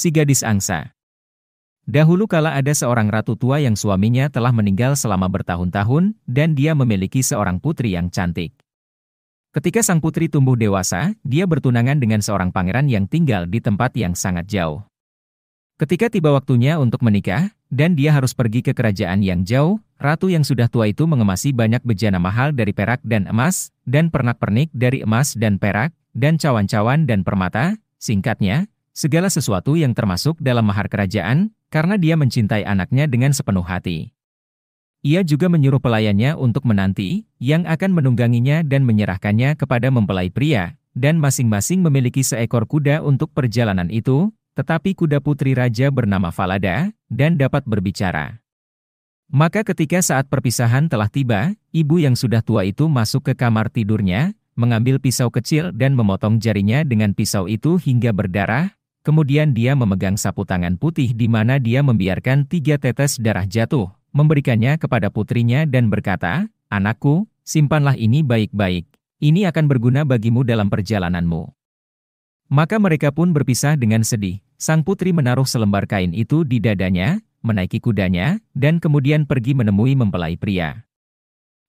Si gadis angsa. Dahulu kala ada seorang ratu tua yang suaminya telah meninggal selama bertahun-tahun, dan dia memiliki seorang putri yang cantik. Ketika sang putri tumbuh dewasa, dia bertunangan dengan seorang pangeran yang tinggal di tempat yang sangat jauh. Ketika tiba waktunya untuk menikah, dan dia harus pergi ke kerajaan yang jauh, ratu yang sudah tua itu mengemasi banyak bejana mahal dari perak dan emas, dan pernak-pernik dari emas dan perak, dan cawan-cawan dan permata, singkatnya, segala sesuatu yang termasuk dalam mahar kerajaan, karena dia mencintai anaknya dengan sepenuh hati. Ia juga menyuruh pelayannya untuk menanti, yang akan menungganginya dan menyerahkannya kepada mempelai pria, dan masing-masing memiliki seekor kuda untuk perjalanan itu, tetapi kuda putri raja bernama Falada, dan dapat berbicara. Maka ketika saat perpisahan telah tiba, ibu yang sudah tua itu masuk ke kamar tidurnya, mengambil pisau kecil dan memotong jarinya dengan pisau itu hingga berdarah, kemudian dia memegang sapu tangan putih di mana dia membiarkan 3 tetes darah jatuh, memberikannya kepada putrinya dan berkata, "Anakku, simpanlah ini baik-baik. Ini akan berguna bagimu dalam perjalananmu." Maka mereka pun berpisah dengan sedih. Sang putri menaruh selembar kain itu di dadanya, menaiki kudanya, dan kemudian pergi menemui mempelai pria.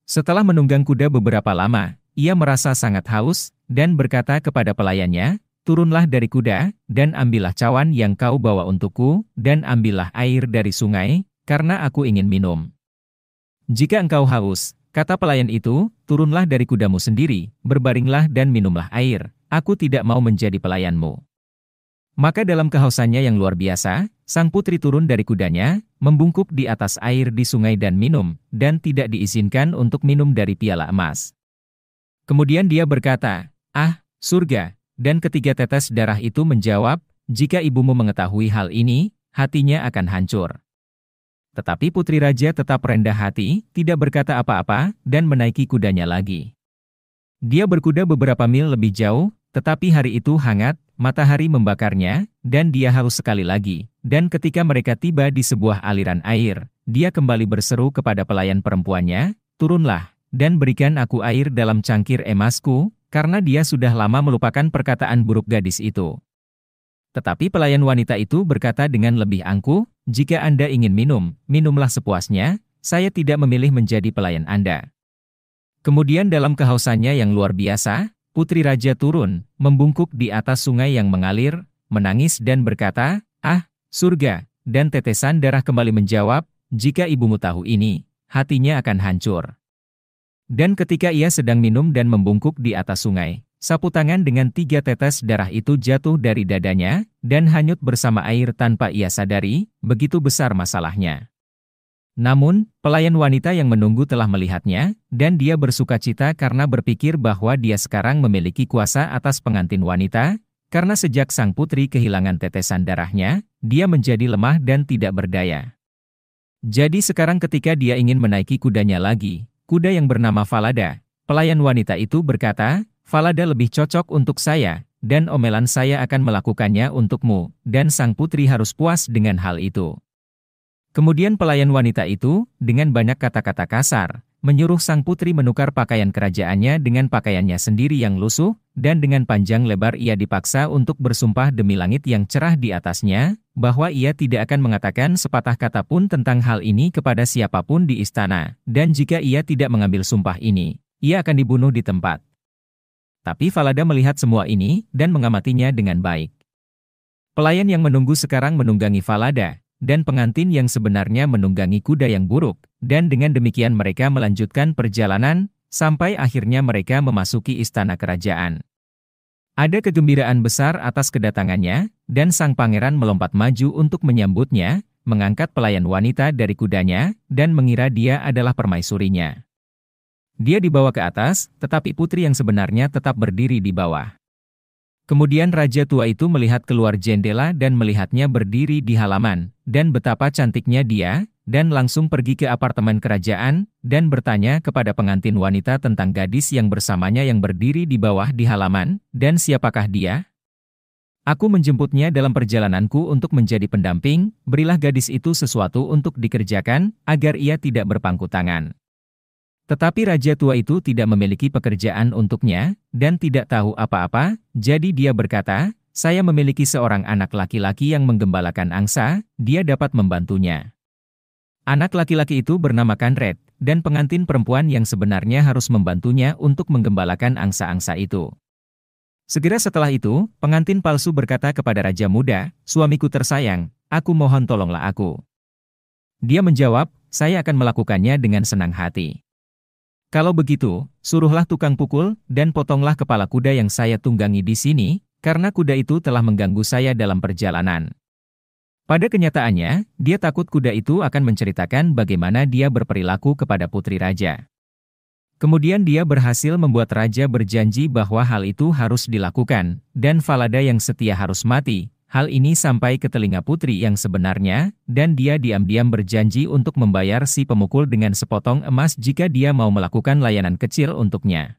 Setelah menunggang kuda beberapa lama, ia merasa sangat haus, dan berkata kepada pelayannya, "Turunlah dari kuda, dan ambillah cawan yang kau bawa untukku, dan ambillah air dari sungai, karena aku ingin minum." "Jika engkau haus," kata pelayan itu, "turunlah dari kudamu sendiri, berbaringlah dan minumlah air, aku tidak mau menjadi pelayanmu." Maka dalam kehausannya yang luar biasa, sang putri turun dari kudanya, membungkuk di atas air di sungai dan minum, dan tidak diizinkan untuk minum dari piala emas. Kemudian dia berkata, "Ah, surga," dan ketiga tetes darah itu menjawab, "Jika ibumu mengetahui hal ini, hatinya akan hancur." Tetapi putri raja tetap rendah hati, tidak berkata apa-apa, dan menaiki kudanya lagi. Dia berkuda beberapa mil lebih jauh, tetapi hari itu hangat, matahari membakarnya, dan dia haus sekali lagi. Dan ketika mereka tiba di sebuah aliran air, dia kembali berseru kepada pelayan perempuannya, "Turunlah, dan berikan aku air dalam cangkir emasku," karena dia sudah lama melupakan perkataan buruk gadis itu. Tetapi pelayan wanita itu berkata dengan lebih angkuh, "Jika Anda ingin minum, minumlah sepuasnya, saya tidak memilih menjadi pelayan Anda." Kemudian dalam kehausannya yang luar biasa, putri raja turun, membungkuk di atas sungai yang mengalir, menangis dan berkata, "Ah, surga," dan tetesan darah kembali menjawab, "Jika ibumu tahu ini, hatinya akan hancur." Dan ketika ia sedang minum dan membungkuk di atas sungai, sapu tangan dengan 3 tetes darah itu jatuh dari dadanya, dan hanyut bersama air tanpa ia sadari, begitu besar masalahnya. Namun, pelayan wanita yang menunggu telah melihatnya, dan dia bersukacita karena berpikir bahwa dia sekarang memiliki kuasa atas pengantin wanita, karena sejak sang putri kehilangan tetesan darahnya, dia menjadi lemah dan tidak berdaya. Jadi sekarang ketika dia ingin menaiki kudanya lagi, kuda yang bernama Falada, pelayan wanita itu berkata, "Falada lebih cocok untuk saya, dan omelan saya akan melakukannya untukmu," dan sang putri harus puas dengan hal itu. Kemudian pelayan wanita itu, dengan banyak kata-kata kasar, menyuruh sang putri menukar pakaian kerajaannya dengan pakaiannya sendiri yang lusuh, dan dengan panjang lebar ia dipaksa untuk bersumpah demi langit yang cerah di atasnya, bahwa ia tidak akan mengatakan sepatah kata pun tentang hal ini kepada siapapun di istana, dan jika ia tidak mengambil sumpah ini, ia akan dibunuh di tempat. Tapi Falada melihat semua ini, dan mengamatinya dengan baik. Pelayan yang menunggu sekarang menunggangi Falada, dan pengantin yang sebenarnya menunggangi kuda yang buruk, dan dengan demikian mereka melanjutkan perjalanan, sampai akhirnya mereka memasuki istana kerajaan. Ada kegembiraan besar atas kedatangannya, dan sang pangeran melompat maju untuk menyambutnya, mengangkat pelayan wanita dari kudanya, dan mengira dia adalah permaisurinya. Dia dibawa ke atas, tetapi putri yang sebenarnya tetap berdiri di bawah. Kemudian raja tua itu melihat keluar jendela dan melihatnya berdiri di halaman, dan betapa cantiknya dia, dan langsung pergi ke apartemen kerajaan, dan bertanya kepada pengantin wanita tentang gadis yang bersamanya yang berdiri di bawah di halaman, dan siapakah dia? "Aku menjemputnya dalam perjalananku untuk menjadi pendamping, berilah gadis itu sesuatu untuk dikerjakan, agar ia tidak berpangku tangan." Tetapi raja tua itu tidak memiliki pekerjaan untuknya, dan tidak tahu apa-apa, jadi dia berkata, saya memiliki seorang anak laki-laki yang menggembalakan angsa, dia dapat membantunya. Anak laki-laki itu bernama Conrad, dan pengantin perempuan yang sebenarnya harus membantunya untuk menggembalakan angsa-angsa itu. Segera setelah itu, pengantin palsu berkata kepada Raja Muda, "Suamiku tersayang, aku mohon tolonglah aku." Dia menjawab, "Saya akan melakukannya dengan senang hati. Kalau begitu, suruhlah tukang pukul, dan potonglah kepala kuda yang saya tunggangi di sini, karena kuda itu telah mengganggu saya dalam perjalanan." Pada kenyataannya, dia takut kuda itu akan menceritakan bagaimana dia berperilaku kepada putri raja. Kemudian dia berhasil membuat raja berjanji bahwa hal itu harus dilakukan, dan Falada yang setia harus mati. Hal ini sampai ke telinga putri yang sebenarnya, dan dia diam-diam berjanji untuk membayar si pemukul dengan sepotong emas jika dia mau melakukan layanan kecil untuknya.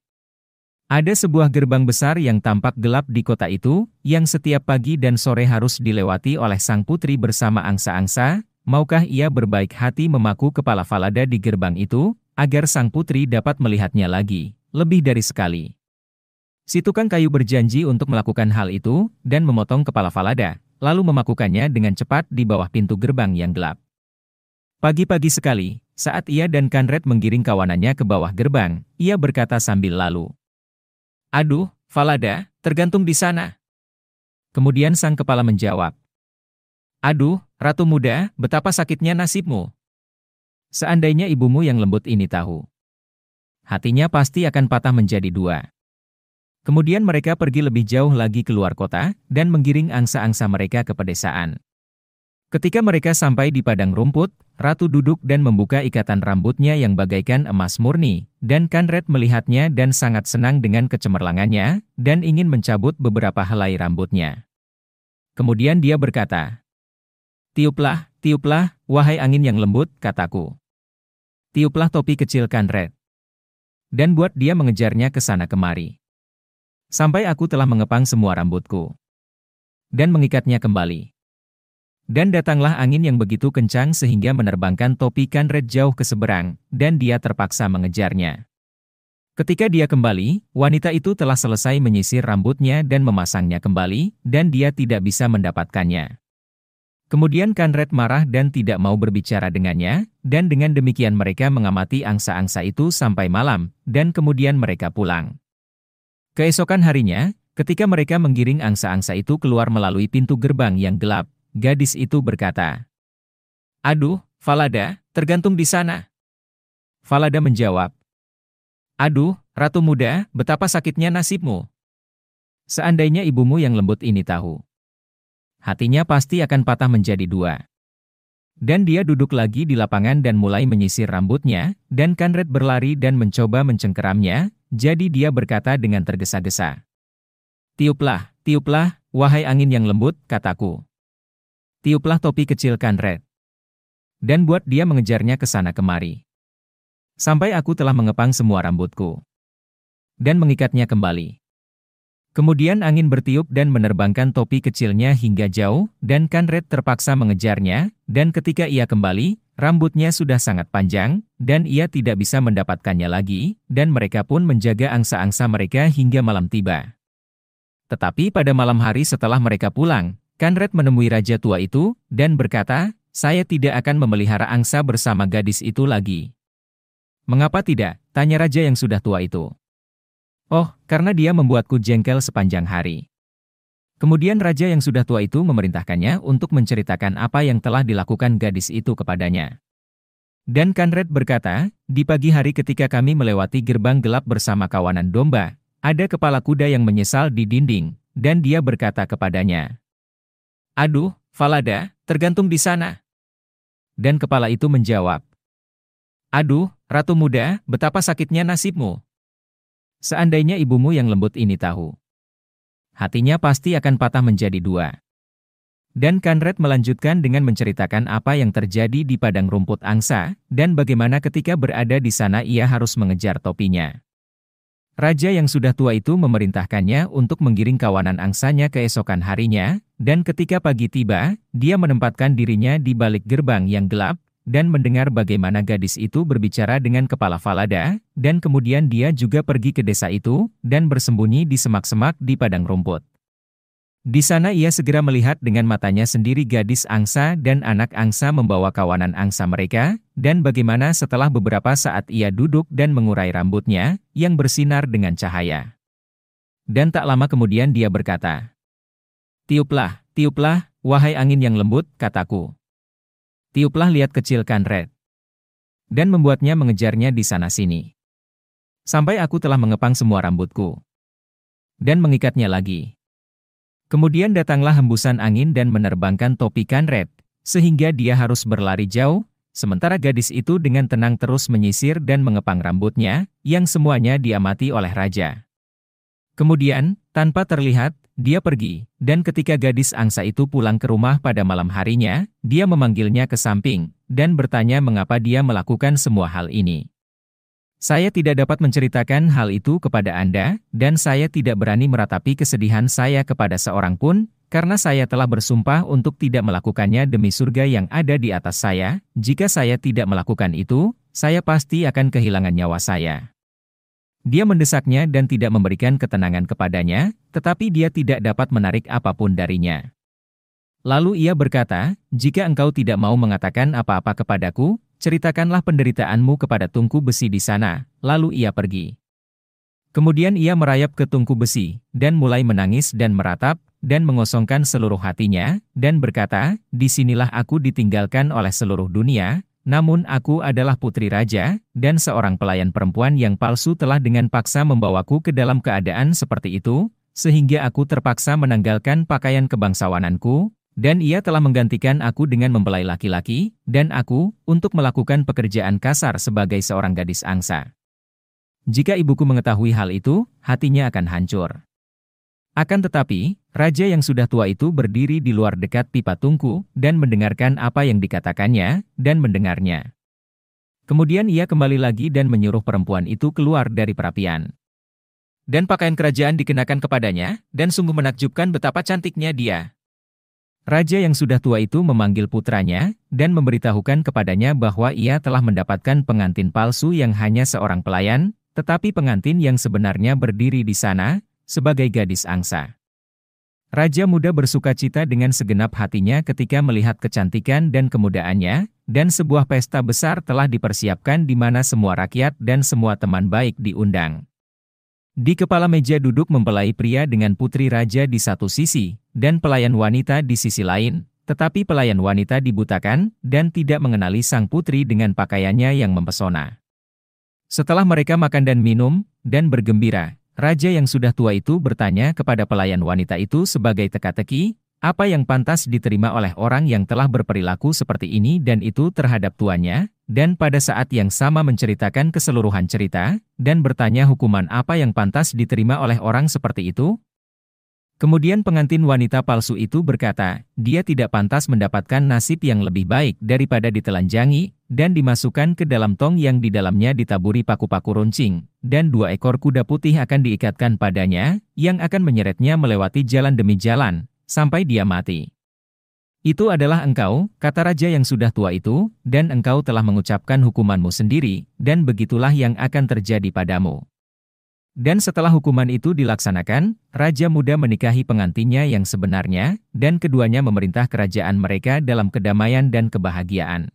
Ada sebuah gerbang besar yang tampak gelap di kota itu, yang setiap pagi dan sore harus dilewati oleh sang putri bersama angsa-angsa. Maukah ia berbaik hati memaku kepala Falada di gerbang itu, agar sang putri dapat melihatnya lagi, lebih dari sekali? Si tukang kayu berjanji untuk melakukan hal itu, dan memotong kepala Falada, lalu memakukannya dengan cepat di bawah pintu gerbang yang gelap. Pagi-pagi sekali, saat ia dan Conrad menggiring kawanannya ke bawah gerbang, ia berkata sambil lalu, "Aduh, Falada, tergantung di sana." Kemudian sang kepala menjawab, "Aduh, Ratu Muda, betapa sakitnya nasibmu. Seandainya ibumu yang lembut ini tahu, hatinya pasti akan patah menjadi dua." Kemudian mereka pergi lebih jauh lagi keluar kota, dan menggiring angsa-angsa mereka ke pedesaan. Ketika mereka sampai di padang rumput, Ratu duduk dan membuka ikatan rambutnya yang bagaikan emas murni, dan Conrad melihatnya dan sangat senang dengan kecemerlangannya, dan ingin mencabut beberapa helai rambutnya. Kemudian dia berkata, "Tiuplah, tiuplah, wahai angin yang lembut," kataku. "Tiuplah topi kecil Conrad." Dan buat dia mengejarnya ke sana kemari. Sampai aku telah mengepang semua rambutku. Dan mengikatnya kembali. Dan datanglah angin yang begitu kencang sehingga menerbangkan topi Conrad jauh ke seberang, dan dia terpaksa mengejarnya. Ketika dia kembali, wanita itu telah selesai menyisir rambutnya dan memasangnya kembali, dan dia tidak bisa mendapatkannya. Kemudian Conrad marah dan tidak mau berbicara dengannya, dan dengan demikian mereka mengamati angsa-angsa itu sampai malam, dan kemudian mereka pulang. Keesokan harinya, ketika mereka menggiring angsa-angsa itu keluar melalui pintu gerbang yang gelap, gadis itu berkata, "Aduh, Falada, tergantung di sana." Falada menjawab, "Aduh, Ratu Muda, betapa sakitnya nasibmu. Seandainya ibumu yang lembut ini tahu, hatinya pasti akan patah menjadi dua." Dan dia duduk lagi di lapangan dan mulai menyisir rambutnya, dan Conrad berlari dan mencoba mencengkeramnya, jadi dia berkata dengan tergesa-gesa, "Tiuplah, tiuplah, wahai angin yang lembut," kataku. "Tiuplah topi kecil Conrad." Dan buat dia mengejarnya ke sana kemari. Sampai aku telah mengepang semua rambutku. Dan mengikatnya kembali. Kemudian angin bertiup dan menerbangkan topi kecilnya hingga jauh, dan Conrad terpaksa mengejarnya, dan ketika ia kembali, rambutnya sudah sangat panjang, dan ia tidak bisa mendapatkannya lagi, dan mereka pun menjaga angsa-angsa mereka hingga malam tiba. Tetapi pada malam hari setelah mereka pulang, Conrad menemui raja tua itu, dan berkata, "Saya tidak akan memelihara angsa bersama gadis itu lagi." "Mengapa tidak?" tanya raja yang sudah tua itu. "Oh, karena dia membuatku jengkel sepanjang hari." Kemudian raja yang sudah tua itu memerintahkannya untuk menceritakan apa yang telah dilakukan gadis itu kepadanya. Dan Conrad berkata, "Di pagi hari ketika kami melewati gerbang gelap bersama kawanan domba, ada kepala kuda yang menyesal di dinding, dan dia berkata kepadanya, 'Aduh, Falada, tergantung di sana.' Dan kepala itu menjawab, 'Aduh, Ratu Muda, betapa sakitnya nasibmu. Seandainya ibumu yang lembut ini tahu, hatinya pasti akan patah menjadi dua." Dan Conrad melanjutkan dengan menceritakan apa yang terjadi di padang rumput angsa, dan bagaimana ketika berada di sana ia harus mengejar topinya. Raja yang sudah tua itu memerintahkannya untuk menggiring kawanan angsanya keesokan harinya, dan ketika pagi tiba, dia menempatkan dirinya di balik gerbang yang gelap, dan mendengar bagaimana gadis itu berbicara dengan kepala Falada, dan kemudian dia juga pergi ke desa itu, dan bersembunyi di semak-semak di padang rumput. Di sana ia segera melihat dengan matanya sendiri gadis angsa dan anak angsa membawa kawanan angsa mereka, dan bagaimana setelah beberapa saat ia duduk dan mengurai rambutnya, yang bersinar dengan cahaya. Dan tak lama kemudian dia berkata, "Tiuplah, tiuplah, wahai angin yang lembut," kataku. "Tiuplah lihat kecilkan Red." Dan membuatnya mengejarnya di sana-sini. Sampai aku telah mengepang semua rambutku. Dan mengikatnya lagi. Kemudian datanglah hembusan angin dan menerbangkan topi Kanred, sehingga dia harus berlari jauh, sementara gadis itu dengan tenang terus menyisir dan mengepang rambutnya, yang semuanya diamati oleh raja. Kemudian, tanpa terlihat, dia pergi, dan ketika gadis angsa itu pulang ke rumah pada malam harinya, dia memanggilnya ke samping, dan bertanya mengapa dia melakukan semua hal ini. "Saya tidak dapat menceritakan hal itu kepada Anda, dan saya tidak berani meratapi kesedihan saya kepada seorang pun, karena saya telah bersumpah untuk tidak melakukannya demi surga yang ada di atas saya. Jika saya tidak melakukan itu, saya pasti akan kehilangan nyawa saya." Dia mendesaknya dan tidak memberikan ketenangan kepadanya, tetapi dia tidak dapat menarik apapun darinya. Lalu ia berkata, "Jika engkau tidak mau mengatakan apa-apa kepadaku, ceritakanlah penderitaanmu kepada tungku besi di sana." Lalu ia pergi. Kemudian ia merayap ke tungku besi, dan mulai menangis dan meratap, dan mengosongkan seluruh hatinya, dan berkata, "Disinilah aku ditinggalkan oleh seluruh dunia, namun aku adalah putri raja, dan seorang pelayan perempuan yang palsu telah dengan paksa membawaku ke dalam keadaan seperti itu, sehingga aku terpaksa menanggalkan pakaian kebangsawananku, dan ia telah menggantikan aku dengan mempelai laki-laki, dan aku, untuk melakukan pekerjaan kasar sebagai seorang gadis angsa. Jika ibuku mengetahui hal itu, hatinya akan hancur." Akan tetapi, raja yang sudah tua itu berdiri di luar dekat pipa tungku, dan mendengarkan apa yang dikatakannya, dan mendengarnya. Kemudian ia kembali lagi dan menyuruh perempuan itu keluar dari perapian. Dan pakaian kerajaan dikenakan kepadanya, dan sungguh menakjubkan betapa cantiknya dia. Raja yang sudah tua itu memanggil putranya, dan memberitahukan kepadanya bahwa ia telah mendapatkan pengantin palsu yang hanya seorang pelayan, tetapi pengantin yang sebenarnya berdiri di sana, sebagai gadis angsa. Raja muda bersukacita dengan segenap hatinya ketika melihat kecantikan dan kemudaannya, dan sebuah pesta besar telah dipersiapkan di mana semua rakyat dan semua teman baik diundang. Di kepala meja duduk mempelai pria dengan putri raja di satu sisi, dan pelayan wanita di sisi lain, tetapi pelayan wanita dibutakan, dan tidak mengenali sang putri dengan pakaiannya yang mempesona. Setelah mereka makan dan minum, dan bergembira, raja yang sudah tua itu bertanya kepada pelayan wanita itu sebagai teka-teki, apa yang pantas diterima oleh orang yang telah berperilaku seperti ini dan itu terhadap tuannya, dan pada saat yang sama menceritakan keseluruhan cerita, dan bertanya hukuman apa yang pantas diterima oleh orang seperti itu. Kemudian pengantin wanita palsu itu berkata, dia tidak pantas mendapatkan nasib yang lebih baik daripada ditelanjangi, dan dimasukkan ke dalam tong yang di dalamnya ditaburi paku-paku runcing, dan 2 ekor kuda putih akan diikatkan padanya, yang akan menyeretnya melewati jalan demi jalan, sampai dia mati. "Itu adalah engkau," kata raja yang sudah tua itu, "dan engkau telah mengucapkan hukumanmu sendiri, dan begitulah yang akan terjadi padamu." Dan setelah hukuman itu dilaksanakan, raja muda menikahi pengantinnya yang sebenarnya, dan keduanya memerintah kerajaan mereka dalam kedamaian dan kebahagiaan.